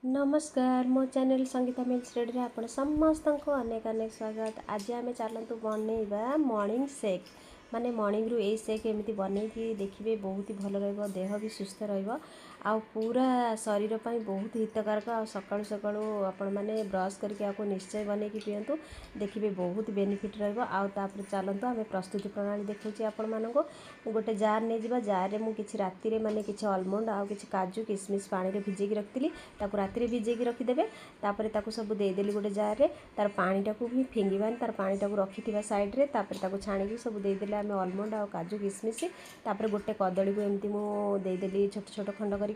नमस्कार मो channel Sangeeta mills ready आपण समस्त को अनेक अनेक स्वागत। आज आम चलतु बनइबा मॉर्निंग शेक माने मॉर्निंग रु ए शेक एमती बनई कि देखिए बहुत ही भल रहिबो, देह भी सुस्थ रहिबो आ पूरा शरीर ପାଇଁ बहुत हितकारक। आ सकाळु सकाळु आपण माने ब्रश करके आपको निश्चय बनै कि पियंतु, देखिए बहुत बेनिफिट रहिबो। आ तापर चलंतु आमे प्रस्तुति प्रणाली देखौची आपण मानको। गोटे जार नै जिबा, जार रे मु किछि राति रे माने किछि आलमंड आ किछि काजू किशमिश पानी रे भिजेकी रखतिली, ताको राति रे भिजेकी रखिदेबे। तापर ताको सब देदेली गोटे जार रे, तार पानी टाको भी फिंगिबानी, तार पानी टाको रखिथिबा साइड रे। तापर ताको छाणी सब देदेले आमे आलमंड आ काजू किशमिश। तापर गोटे कदली को एमती मु देदेली छोट छोट खंड करिकी।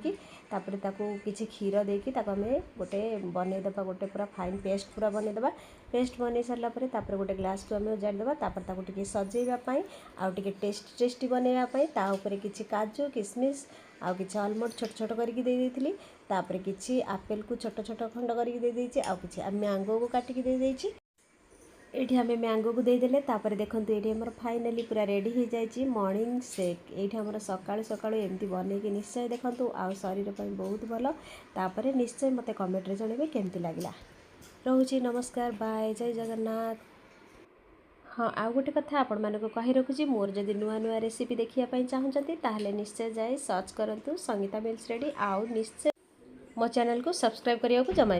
तापर ताको किछि क्षीर देकी ताको आमे गोटे बनै देबा, गोटे पूरा फाइन पेस्ट पूरा बनै देबा। पेस्ट बनै सरला परे तापर गोटे ग्लास को आमे उजाड़ देबा। तापर ताको टिके सजेइबा पई आ टिके टेस्टी बनैबा पई ता ऊपर किछि काजू किशमिश आ किछि आलमंड छोट छोट करके दे देइथिली। तापर किछि आपेल को छोट छोट खंड करके दे देइछि, आ किछि मैंगो को काटिकी दे देइछि। एठी हमें मैंगो को देदेले। तापर देखंतु एठी हमर फाइनली पूरा रेडी हो जाइछि मॉर्निंग शेक। एठी हमर सकाळु सकाळु एमती बनेकी निश्चय देखंतु, आ शरीर पई बहुत भलो। तापर निश्चय मते कमेंट रे जणेबे केमती लागिला। रहूछि नमस्कार, बाय, जय जगन्नाथ। हाँ, आउ गोटे कथा आपण मानको कहि रखुछि, मोर जदि नुआ नुआ रेसिपी देखिया पई चाहुचंती ताहले निश्चय जाई सर्च करंतु संगीता मिल्स रेडी। आउ निश्चय मो चैनल को सब्सक्राइब करिया को जमा